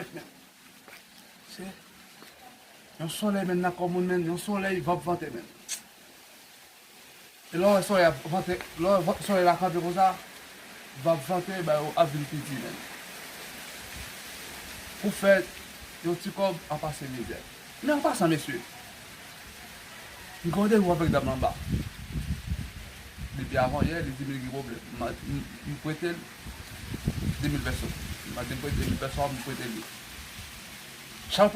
net men. Se, yon soleil men nan komoun men, yon soleil vap vante men. E lò soleil vante, lò soleil la kante kon sa, vap vante, ba yon avil piti men. Pou fè, yon ti kob an pase mizè. Men an pasan mesye, yon konde yon avèk dam nan ba. Depi avant yè, li di mi gi problem. Yon prete 2000 pesos. Ma depois 2000 pesos, mi prete li. Chaque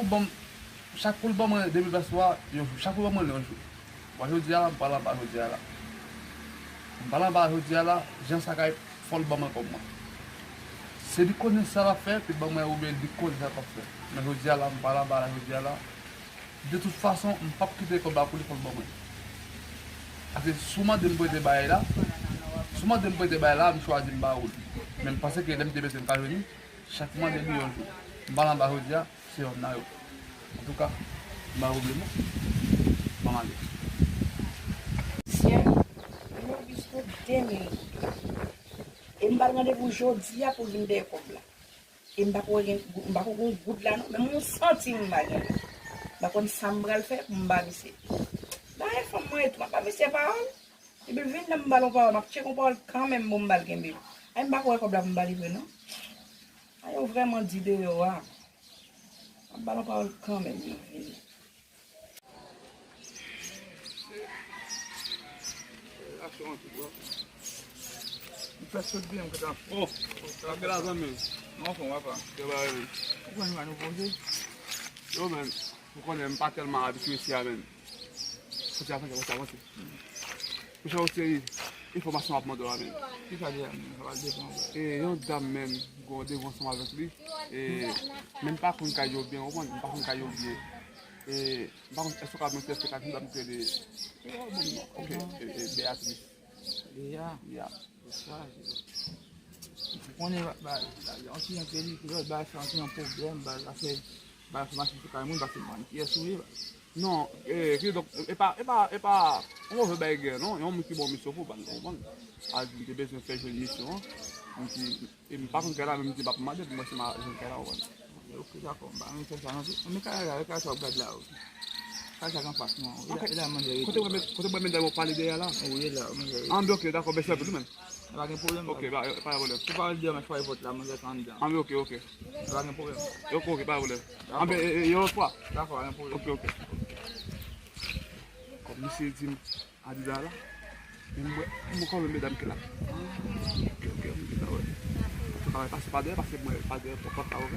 pou l'bon mwen 2000 pesos, chaque pou l'bon mwen yon jou. Wa jodi ala, mpalan ba jodi ala. Mpalan ba jodi ala, jen sakay fol bon mwen kom mwen. Se di konen sa la fè, pi bon mwen oube di konen sa la fè. Men jodi ala, mpalan ba la jodi ala. De toute façon, mpap kite kon ba pou li fol bon mwen. Ase souman de mprete baye la, mi chwazi mba oul. Men mpase ke dem tebe se mkajweni, chakman de li yon jou. Mpalan ba jodi ala, se yon nan yo. En tout cas, mba oube mwen. Mman ale. Mwen bisko demi. E mba rendez-vous jodi a pou vinde kom la. E mba kon gout la nou, men mwen senti mba gen. Mba kon sambral fe, mba bise. Da e fom mwen etou, mba bise parol. E bil vinde mba lon parol, mba che kon parol kan men mba gen bi. A mba kon kom la mba live nou. A yo vreman di de yo a. Mba lon parol kan men vinde. Fè sot bi yon ketan. Oh, akè la zan men. Non kon wapa. Kè ba yon. Kwen yon nou bonje? Yo men, mwen konen mpa telman abitue si ya men. Foti apan kè wot avansi. Mwen chan wote informasyon apman do la men. Ki sa di a men? E yon dam men, gwo devonsan avèk li. E men pa kon kayo bien, mwen pa kon kayo bien. E mpa kon esok ap mwen teste kak mwen dam kè de. Ok, Beatrice. Ya. On est anti un pays qui va faire un problème, va faire marcher sur le monde, va faire mentir sur Non, e pa, on veut baguer, non? Yon mwen ki bon mission pou ban, on a te besoin faire une mission, et par contre là même ti bap mande, moi c'est ma jeune kala on. Ok, d'accord, bah on fait ça, on met kala ça regarde là. Ça ça passe non. Côté moi même parler derrière là. Oui là, en bloc d'accord, ben c'est tout même. Pas de problème. OK, pas de problème. Tu parles dire mais choix vote là, moi je t'en dedans. En OK. Pas de problème. OK, pas de problème. En ben il y a autre fois. D'accord, pas de problème. OK. Comme monsieur dit a dit là. Moi quand le mesdames que là. OK. Tu vas passer par derrière parce que moi pas derrière pour pas OK.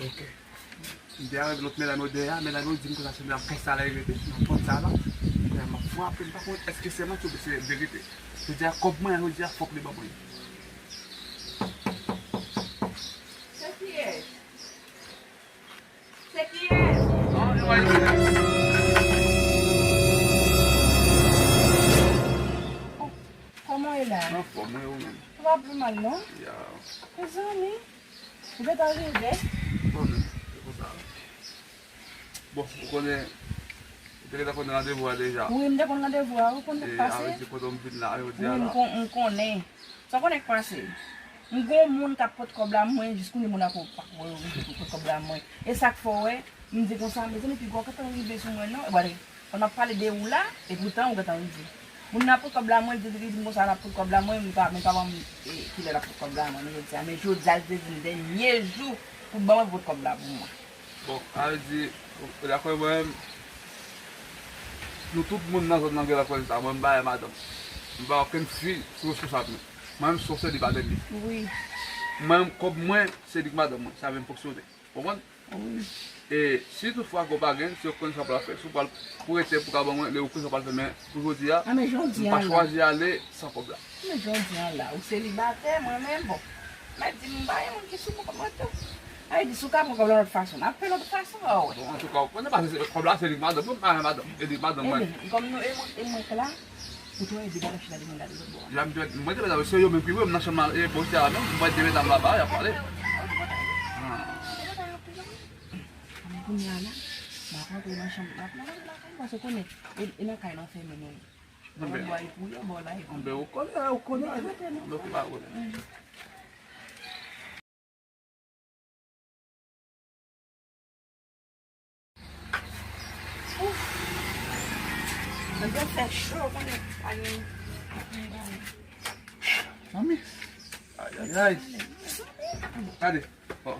Ok. Derrière l'autre mesdames derrière, mesdames disent que ça c'est un presse à la vérité, on prend ça là. Ma foi, par contre, est-ce que c'est moi qui c'est vérité? C'est-à-dire comme moi, on dit faut que les babouilles. C'est qui est? Comment est là? Non, pour moi, oui. Ça va plus mal, non? Yeah. Les amis, vous êtes arrivés? Bon, vous connaissez. Vous avez un rendez-vous déjà. Oui, je vais rendez-vous. Vous connaissez passer? Avec ce qu'on vient là, Oui, on connaît. Ça connaît passer. Un gros monde qui a pas de problème, moi, jusqu'où les gens n'ont pas de problème. Et ça fait, je me dis comme ça, mais puis quand on arrive sur moi, non, on a parlé de où là, et pourtant, on va t'en dire. On n'a pas de problème, moi, je dis que ça n'a pas de problème, moi, je ne sais pas qu'il a pas de problème. Mais je dis que c'est le dernier jour pour moi, votre problème. Bon, elle dit, d'accord, moi-même, nous tout le monde dans notre langue, ça, moi, je ne madame. Je ne vais aucune fille sur ce ça. Moi-même, sur ce débat de lui. Oui. Même comme moi, c'est dit madame, ça va fonctionner. Vous comprenez? Oui. Et si toutefois vous n'avez pas de si vous ne savez pas faire, pour être pour avoir les recrues, mais pour dire, vous ne pas choisir aller sans problème. Mais je dis là, ou célibataire, moi-même, bon. Mais dis-moi, il y a des gens comme ça. Ah, il dit, souka, mon problème de l'autre façon. Après, l'autre façon, oui. En tout cas, on n'est pas problème, c'est dit madame, madame, et dit madame, moi. Comme nous, et moi, là, pour toi, il dit, bon, je suis là, moi, je vais dire, même que vous, national, et pour ça, même, moi, je vais dans là-bas, il y a parlé. Mbe. Mwen boy pou yo, bon la e pou. Mbe ou konen. Mbe ou pa konen. Mwen gen fè chou, konen. Mami. Ay. Allez. Oh.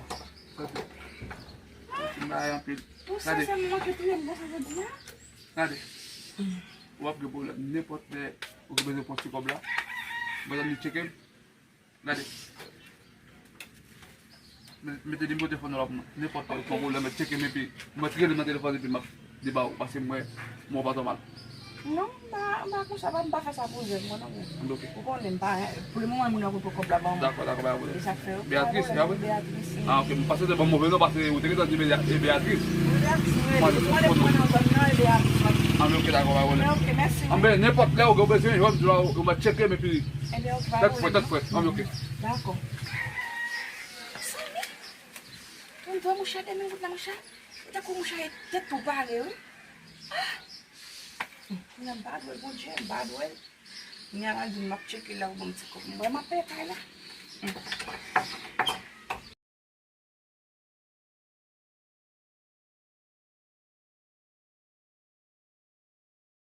Allez. Pou sa se mwen ke tou yon mwen sa jodi ya? Allez. Wap ge pou n'importe le ou ge bezo posti kob la. Bazan ni check him. Allez. Mette di mbo telefon wap n'importe ou la me check him epi. Mwen tire nan telefon epi mak di ba ou pase mwen bato mal. Non, mba kon sa va mba fè sa pou zè mwen nan mwen. Mbe ok. Pou konen mba, pou le mwen mwen an pou kop la ban mwen. D'accord, ba E sa fè ou. Beatrice, ya wè? Beatrice. Ah ok, mwen pase de bon mouve nou pase ou te getan di Beatrice. Beatrice, mwen le mwen an zon nan e Beatrice. Ambe ok, d'accord, ba wè. Ok, mersi. Ambe, n'importe le ou ge bezo yon, ou ma check him epi. Ebe ok, ba Tet wè. fwet. Ambe ok. D'accord. Sami, mwen do mwen chade men gout la mwen chade. E takou mwen chade tet pou pale ou. Mwen bad wè, bon jè, bad wè. Mwen an di map cheke la ou bon ti kop. Mwen mapè kay la.